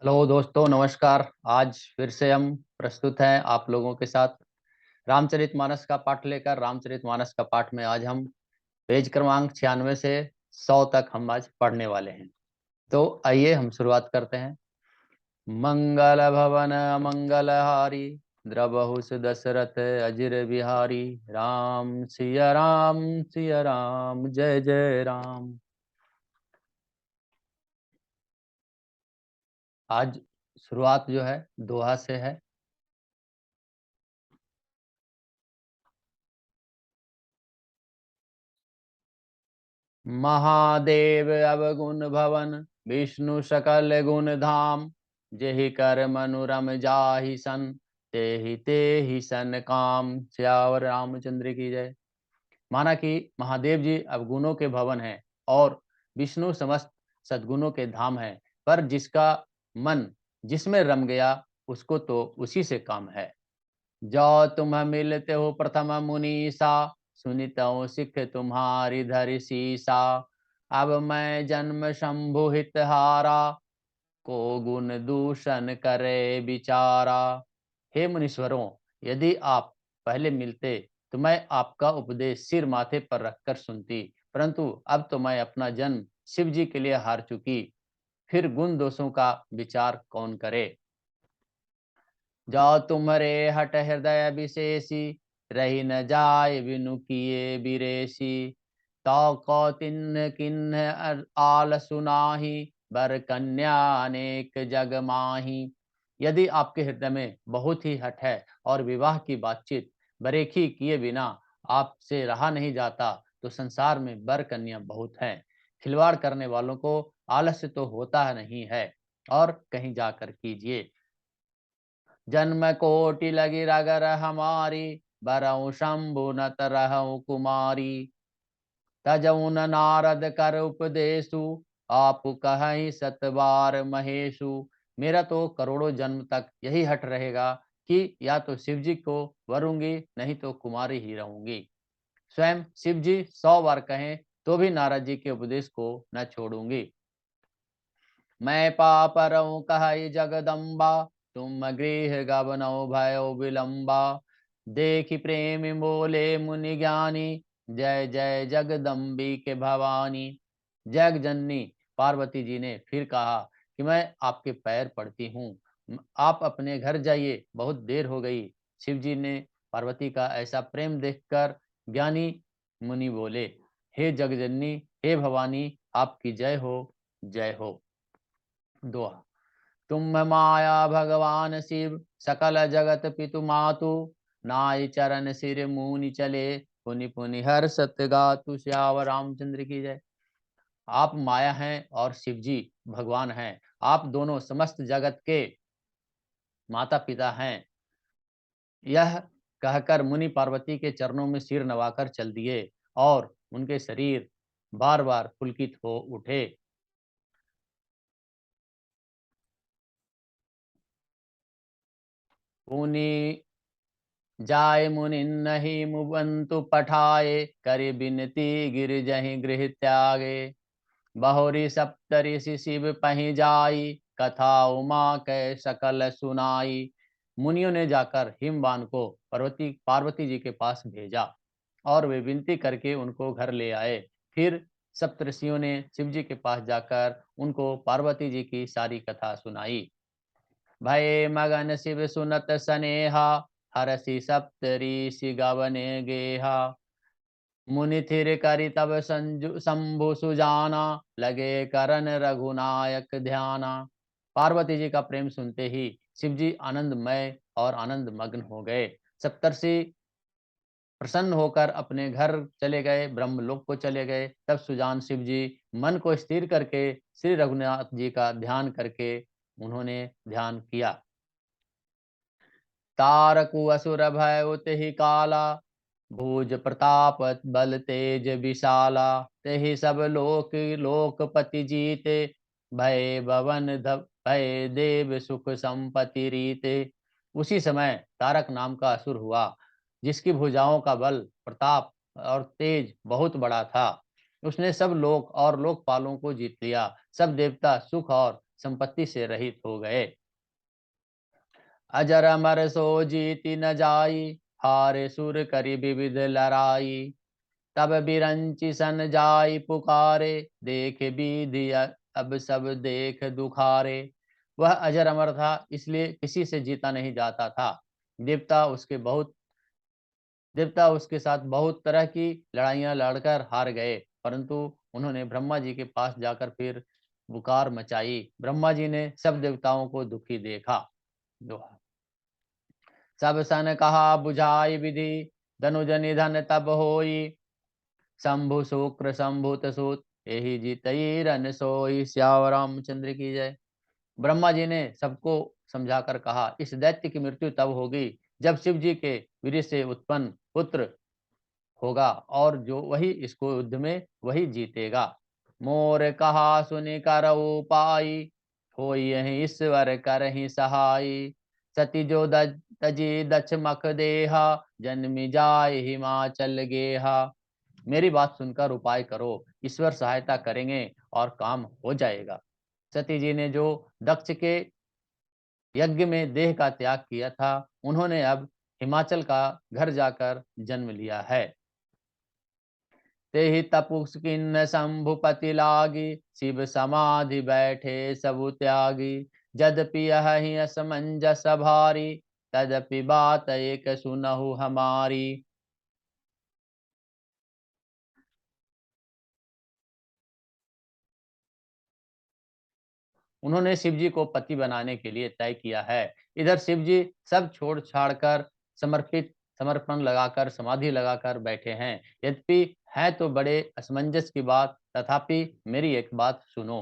Hello दोस्तों, नमस्कार। आज फिर से हम प्रस्तुत हैं आप लोगों के साथ रामचरितमानस का पाठ लेकर। रामचरितमानस का पाठ में आज हम पेज क्रमांक 96 से 100 तक हम आज पढ़ने वाले हैं। तो आइए हम शुरुआत करते हैं। मंगल भवन मंगलहारी, द्रवहु दशरथ अजिर बिहारी। राम सिया राम, जय जय राम। आज शुरुआत जो है दोहा से है। महादेव अवगुण भवन, विष्णु सकल गुण धाम। जेहि कर मनुरम जाहि सन, तेहि सन काम। सियावर रामचंद्र की जय। माना कि महादेव जी अवगुणों के भवन हैं और विष्णु समस्त सद्गुणों के धाम हैं, पर जिसका मन जिसमें रम गया उसको तो उसी से काम है। जो तुम मिलते हो प्रथम मुनीसा, सुनितऊँ सिख तुम्हारी धरि सीसा। अब मैं जन्म शंभु हित हारा, को गुण दूषण करे बिचारा। हे मुनीश्वरों, यदि आप पहले मिलते तो मैं आपका उपदेश सिर माथे पर रखकर सुनती, परंतु अब तो मैं अपना जन्म शिव जी के लिए हार चुकी, फिर गुण दोषों का विचार कौन करे। जो तुम्हारे हट हृदय विशेषी, रही न जाय बिनु किए बिरेसी। तो कौतिन्ह किन्ह आल सुनाही, बर कन्या अनेक जग माही। यदि आपके हृदय में बहुत ही हठ है और विवाह की बातचीत बरेखी किए बिना आपसे रहा नहीं जाता, तो संसार में बर कन्या बहुत हैं। खिलवाड़ करने वालों को आलस्य तो होता नहीं है, और कहीं जाकर कीजिए। जन्म कोटि लगी रगर हमारी, बरऊ शंभु न तरहु कुमारी। तजउन नारद कर उपदेशु, आप कहीं सतबार महेशु। मेरा तो करोड़ों जन्म तक यही हट रहेगा कि या तो शिव जी को वरूंगी, नहीं तो कुमारी ही रहूंगी। स्वयं शिव जी 100 बार कहें तो भी नारद जी के उपदेश को न छोड़ूंगी। मैं पापरऊँ कहई जगदम्बा, तुम गृह गबनऊ भयो विलंबा। देखि प्रेमी बोले मुनि ज्ञानी, जय जय जगदम्बी के भवानी। जग जननी पार्वती जी ने फिर कहा कि मैं आपके पैर पड़ती हूँ, आप अपने घर जाइए, बहुत देर हो गई। शिव जी ने पार्वती का ऐसा प्रेम देखकर ज्ञानी मुनि बोले, हे जगजननी, हे भवानी, आपकी जय हो, जय हो। दोहा। तुम माया भगवान शिव, सकल जगत पितु मातु। नाई चरण सिर मुनि चले, पुनि पुनि हर्षत गातु। श्यावर रामचंद्र की जय। आप माया हैं और शिव जी भगवान हैं। आप दोनों समस्त जगत के माता पिता हैं। यह कहकर मुनि पार्वती के चरणों में सिर नवाकर चल दिए और उनके शरीर बार बार पुलकित हो उठे। पुनि जाय मुनि नहीं मुबंतु पठाए, करि बिनती गिर जहि गृह त्यागे। बहुरी सप्तऋषि शिव पहि जाई, कथा उमा कै सकल सुनाई। मुनियों ने जाकर हिमवान को पार्वती जी के पास भेजा और वे विनती करके उनको घर ले आए। फिर सप्तऋषियों ने शिव जी के पास जाकर उनको पार्वती जी की सारी कथा सुनाई। भये मगन शिव सुनत सनेहा, हरषि सप्तऋषि गवने गेहा। मुनि थिर करि तब शंभु सुजाना, लगे करन रघुनायक ध्याना। पार्वती जी का प्रेम सुनते ही शिव जी आनंदमय और आनंद मग्न हो गए। सप्तर्षि प्रसन्न होकर अपने घर चले गए, ब्रह्मलोक को चले गए। तब सुजान शिव जी मन को स्थिर करके श्री रघुनाथ जी का ध्यान करके उन्होंने ध्यान किया। तारकु असुर भय उतहि काला, भुज प्रताप बल तेज विशाला। तेहि सब लोक लोकपति जीते, भय देव सुख संपत्ति रीते। उसी समय तारक नाम का असुर हुआ, जिसकी भुजाओं का बल, प्रताप और तेज बहुत बड़ा था। उसने सब लोक और लोकपालों को जीत लिया। सब देवता सुख और संपत्ति से रहित हो गए। अजर अमर सो जीति न जाई, हारे सुर करी विविध लड़ाई। तब बिरंचि सन जाई पुकारे, देख बीधि अब सब देख दुखारे। वह अजर अमर था, इसलिए किसी से जीता नहीं जाता था। देवता उसके साथ बहुत तरह की लड़ाइयां लड़कर हार गए, परंतु उन्होंने ब्रह्मा जी के पास जाकर फिर पुकार मचाई। ब्रह्मा जी ने सब देवताओं को दुखी देखा। दोहा। सब सन कहा बुझाई विधि, धनुज निधन तब होई। शंभु शुक्र शंभुत सुत, यही जीतई रन सोई। श्याम रामचंद्र की जय। ब्रह्मा जी ने सबको समझाकर कहा, इस दैत्य की मृत्यु तब होगी जब शिव जी के वीर्य से उत्पन्न पुत्र होगा, और जो वही इसको युद्ध में वही जीतेगा। मोर कहा सुनि कर उपाई, होई यही ईश्वर करहि सहाई। सती जो तजी दक्ष मख देहा, जन्मि जाय हिमाचल गेहा। मेरी बात सुनकर उपाय करो, ईश्वर सहायता करेंगे और काम हो जाएगा। सती जी ने जो दक्ष के यज्ञ में देह का त्याग किया था, उन्होंने अब हिमाचल का घर जाकर जन्म लिया है। तेहि तपुस किन्न शंभुपति लागी, शिव समाधि बैठे सबु त्यागी। यद्यपि यही असमंजस भारी, तदपि बात एक सुनहु हमारी। उन्होंने शिव जी को पति बनाने के लिए तय किया है। इधर शिव जी सब छोड़ छाड़ कर समर्पण लगाकर समाधि लगाकर बैठे हैं। यद्यपि है तो बड़े असमंजस की बात, तथापि मेरी एक बात सुनो।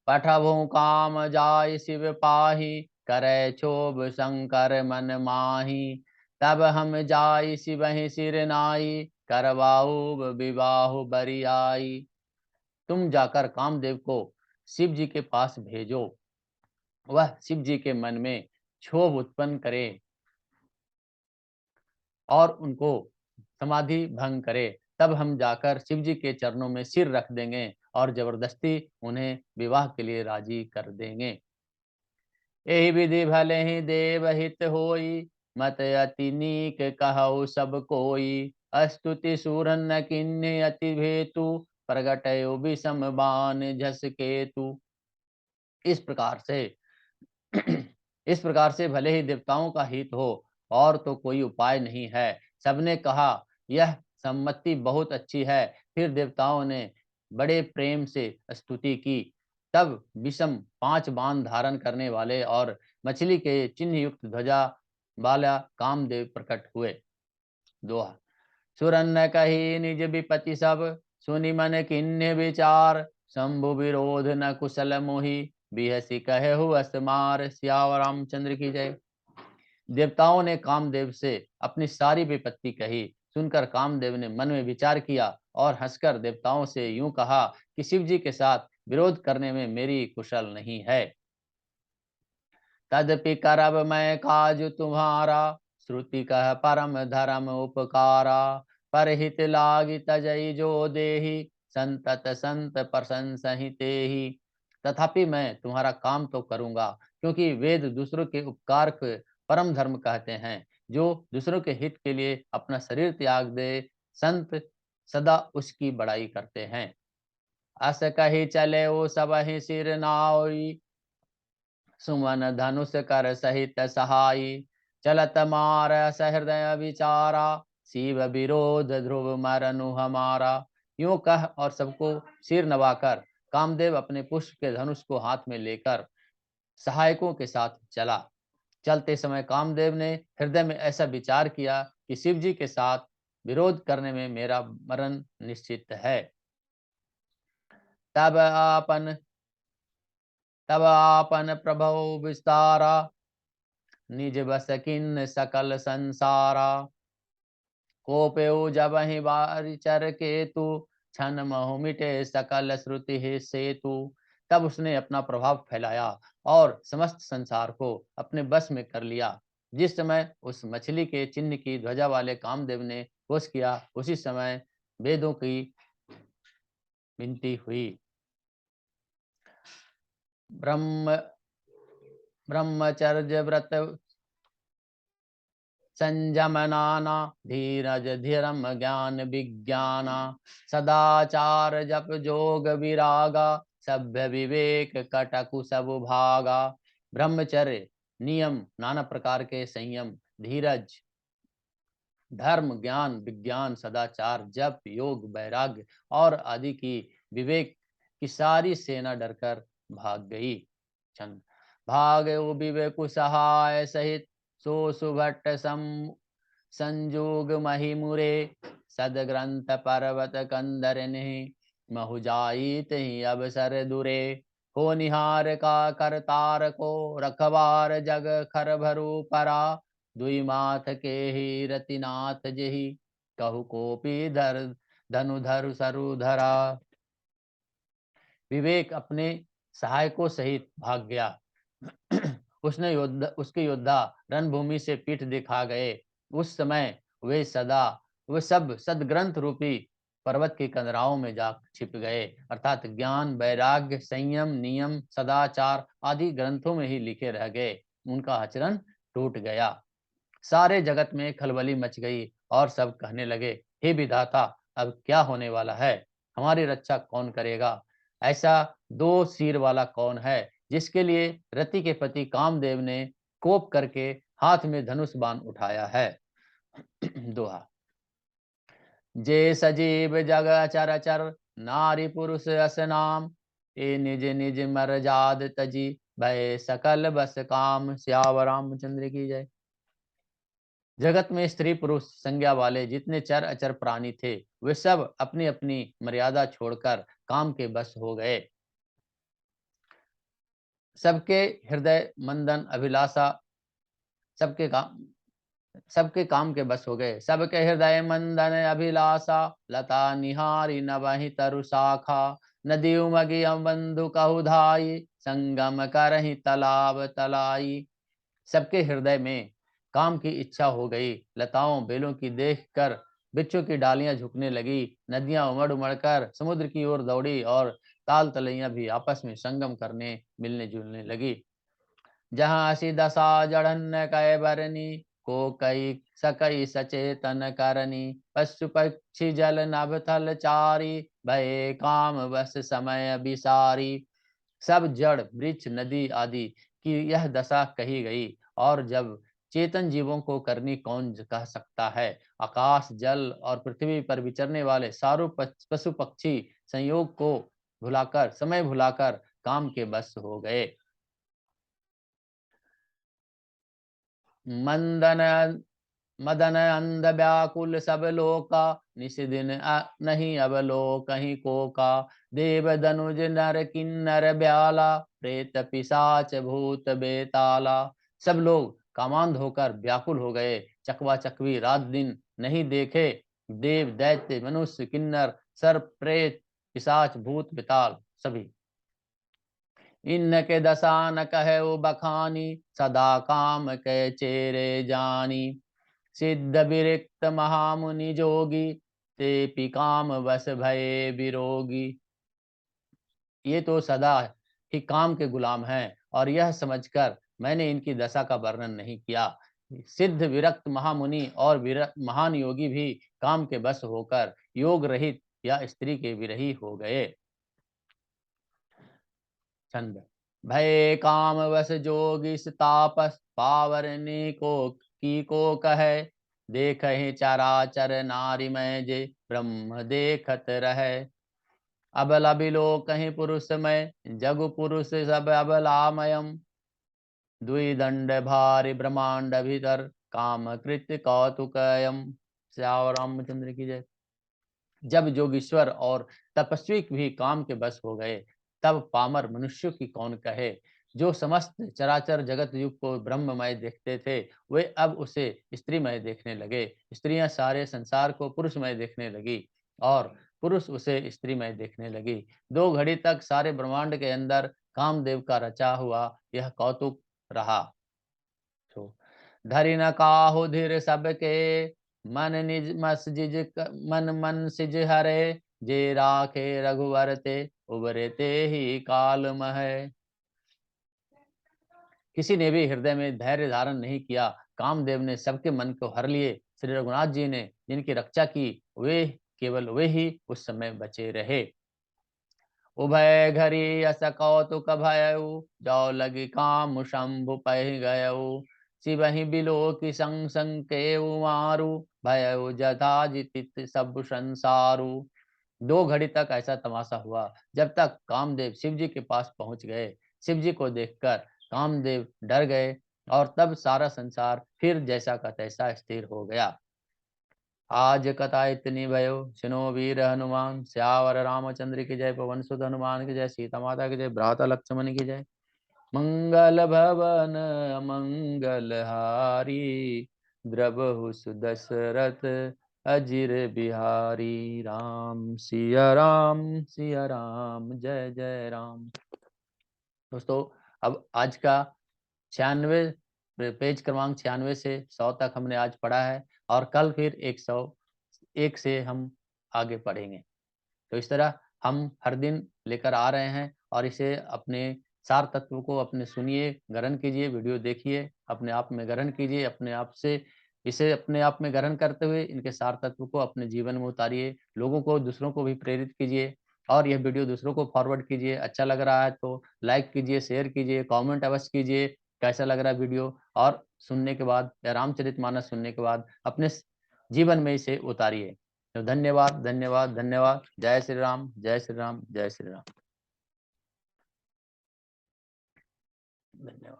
पठभु काम जाय शिव पाही, करे क्षोभ शंकर मन माही। तब हम जाय शिवहि सिर नाई, करवाऊ विवाह बरियाई। तुम जाकर कामदेव को शिव जी के पास भेजो, वह शिव जी के मन में क्षोभ उत्पन्न करे और उनको समाधि भंग करे। तब हम जाकर शिव जी के चरणों में सिर रख देंगे और जबरदस्ती उन्हें विवाह के लिए राजी कर देंगे। यही विधि भले ही देव हित होई, मत अति नीक कहु सब कोई। अस्तुति सूरन किन्ने अति भेतु, प्रगटयो विषम बान झस केतु। इस प्रकार से इस प्रकार से भले ही देवताओं का हित हो और तो कोई उपाय नहीं है। सबने कहा यह सम्मति बहुत अच्छी है। फिर देवताओं ने बड़े प्रेम से स्तुति की। तब विषम 5 बाण धारण करने वाले और मछली के चिन्ह युक्त ध्वजा वाला कामदेव प्रकट हुए। दोहा। सुरन्न कही निज विपति सब, सुनि मन किन्ने विचार। शंभु विरोध न कुशल मोहि, बिहसी कहे हुअस मार। सियावर रामचंद्र की जय। देवताओं ने कामदेव से अपनी सारी विपत्ति कही। सुनकर कामदेव ने मन में विचार किया और हंसकर देवताओं से यूं कहा कि शिव जी के साथ विरोध करने में मेरी कुशल नहीं है। तदपि करब मैं काज तुम्हारा, श्रुति कह परम धर्म उपकारा। परहित लागी तजई जो देही, संतत संत प्रशंसहि तेहि। तथापि मैं तुम्हारा काम तो करूंगा, क्योंकि वेद दूसरों के उपकार को परम धर्म कहते हैं। जो दूसरों के हित के लिए अपना शरीर त्याग दे, संत सदा उसकी बड़ाई करते हैं। अस कही चले वो सब ही सिर नाई, सुमन धनुष कर सहित सहाई। चलत मार सहृदय विचारा, शिव विरोध ध्रुव मरनु हमारा। यूं कह और सबको सिर नवाकर कामदेव अपने पुष्प के धनुष को हाथ में लेकर सहायकों के साथ चला। चलते समय कामदेव ने हृदय में ऐसा विचार किया कि शिव जी के साथ विरोध करने में मेरा मरण निश्चित है। तब आपन तब आपन प्रभु विस्तारा, निज बस किन्न सकल संसारा। कोपेउ जबहि बारि चर केतु, छन महु मिटे सकल श्रुति सेतु। तब उसने अपना प्रभाव फैलाया और समस्त संसार को अपने बस में कर लिया। जिस समय उस मछली के चिन्ह की ध्वजा वाले कामदेव ने घोष किया, उसी समय वेदों की विनती हुई। ब्रह्म ब्रह्मचर्य व्रत संयमनाना धीरज धीरम ज्ञान विज्ञाना सदाचार जप जोग विरागा सभ्य विवेक कटकु सब भागा। ब्रह्मचर्य नियम, नाना प्रकार के संयम, धीरज, धर्म, ज्ञान विज्ञान, सदाचार, जप, योग, वैराग्य और आदि की विवेक की सारी सेना डरकर भाग गई। छंद। भागयो विवेकु सहाय सहित सो सुभट संजोग महिमुरे सदग्रंथ पर्वत कंदर नहीं महुजाई तही अवसर दुरे हो निहार का करतार को रखबार जग खर भरू परा दुई माथ के ही रतिनाथ जही कहु कोपी धर धनुधर सरुधरा। विवेक अपने सहायकों सहित भाग गया। उसके योद्धा रणभूमि से पीठ दिखा गए। उस समय वे सब सदग्रंथ रूपी पर्वत की कंदराओं में जा छिप गए, अर्थात ज्ञान वैराग्य संयम नियम सदाचार आदि ग्रंथों में ही लिखे रह गए। उनका आचरण टूट गया। सारे जगत में खलबली मच गई और सब कहने लगे, हे विधाता, अब क्या होने वाला है? हमारी रक्षा कौन करेगा? ऐसा दो सिर वाला कौन है जिसके लिए रति के पति कामदेव ने कोप करके हाथ में धनुष बाण उठाया है? दोहा। जे सजीव जग अचर अचर नारी पुरुष अस नाम ए निज निज मरजाद तजी भय सकल बस काम। सियावर रामचंद्र की जय। जगत में स्त्री पुरुष संज्ञा वाले जितने चर अचर प्राणी थे वे सब अपनी अपनी मर्यादा छोड़कर काम के बस हो गए। सबके हृदय मंदन अभिलाषा सबके काम के बस हो गए। सबके हृदय मंदन अभिलाषा लता निहारी नवहि तरु शाखा नदी उमगी बंधु कहुधाई संगम करहि तालाब तलाई। सबके हृदय में काम की इच्छा हो गई। लताओं बेलों की देखकर वृक्षों की डालियां झुकने लगी, नदियां उमड़ उमड़ कर समुद्र की ओर दौड़ी और ताल तलैया भी आपस में संगम करने मिलने जुलने लगी। जहाँ असी दशा जड़न कै बरनी को कई सकई सचेतन करनी पशु पक्षी जल नभ थल चारी भय काम बस समय विसारी। सब जड़ वृक्ष नदी आदि की यह दशा कही गई, और जब चेतन जीवों को करनी कौन कह सकता है। आकाश जल और पृथ्वी पर विचरने वाले सारों पशु पक्षी संयोग को भुलाकर समय भुलाकर काम के बस हो गए। मंदन मदन अंध व्याकुल सब लोका निस दिन नहीं अब लो कहीं को का देव दनुज नर किन्नर ब्याला प्रेत पिशाच भूत बेताला। सब लोग कामांध होकर व्याकुल हो गए। चकवा चकवी रात दिन नहीं देखे देव दैत्य मनुष्य किन्नर सर्प प्रेत पिशाच भूत बेताल सभी। इनके दशा न कहे बखानी सदा काम के चेरे जानी सिद्ध विरक्त महामुनि जोगी ते पिकाम बस भये विरोगी। ये तो सदा ही काम के गुलाम हैं, और यह समझकर मैंने इनकी दशा का वर्णन नहीं किया। सिद्ध विरक्त महामुनि और महान योगी भी काम के बस होकर योग रहित या स्त्री के विरही हो गए। छंद। भय काम वश जोगी तापस पावरनी को कहे देख चराचर नारी में जे ब्रह्म देखत रहे अबला बिलो कहीं पुरुष में जगु पुरुष सब अबलामयम द्वि दंड भारी ब्रह्मांड भीतर काम कृत्य कौतुकयम। श्याम रामचंद्र की जय। जब जोगीश्वर और तपस्वी भी काम के बस हो गए तब पामर मनुष्यों की कौन कहे। जो समस्त चराचर जगत युग को ब्रह्ममय देखते थे वे अब उसे स्त्रीमय देखने लगे। स्त्रियां सारे संसार को पुरुषमय देखने लगी और पुरुष उसे स्त्रीमय देखने लगी। दो घड़ी तक सारे ब्रह्मांड के अंदर कामदेव का रचा हुआ यह कौतुक रहा। तो धरि न काहु धीर सबके मन निज मसजिज मन मन सिज हरे जे राखे रघुवर ते उबरे ते ही काल मह। किसी ने भी हृदय में धैर्य धारण नहीं किया। कामदेव ने सबके मन को हर लिए। श्री रघुनाथ जी ने जिनकी रक्षा की, वे केवल वे ही उस समय बचे रहे। उभय घरी अस कौतुक भयउ, जो लगी काम शंभु पहि गयउ। शिवहि बिलो की संग संग के मारु, भयउ जथा जितित सब संसारु। 2 घड़ी तक ऐसा तमाशा हुआ, जब तक कामदेव शिव जी के पास पहुंच गए। शिव जी को देखकर कामदेव डर गए और तब सारा संसार फिर जैसा का तैसा स्थिर हो गया। आज कथा इतनी भयो, सुनो वीर हनुमान। श्यावर रामचंद्र की जय, पवन सुत हनुमान की जय, सीता माता की जय, भ्राता लक्ष्मण की जय। मंगल भवन मंगल हारी, द्रबहु सुदशरथ अजिर बिहारी। राम सिया राम, जय जय राम। दोस्तों, अब आज का 96 पेज क्रमांक 96 से 100 तक हमने आज पढ़ा है और कल फिर 101 से हम आगे पढ़ेंगे। तो इस तरह हम हर दिन लेकर आ रहे हैं और इसे अपने सार तत्व को अपने सुनिए, ग्रहण कीजिए, वीडियो देखिए, अपने आप में ग्रहण कीजिए, अपने आप से इसे अपने आप में ग्रहण करते हुए इनके सार तत्व को अपने जीवन में उतारिए, लोगों को, दूसरों को भी प्रेरित कीजिए और यह वीडियो दूसरों को फॉरवर्ड कीजिए। अच्छा लग रहा है तो लाइक कीजिए, शेयर कीजिए, कमेंट अवश्य कीजिए कैसा लग रहा है वीडियो, और सुनने के बाद या रामचरितमानस सुनने के बाद अपने जीवन में इसे उतारिए। तो धन्यवाद, धन्यवाद, धन्यवाद। जय श्री राम, जय श्री राम, जय श्री राम। धन्यवाद।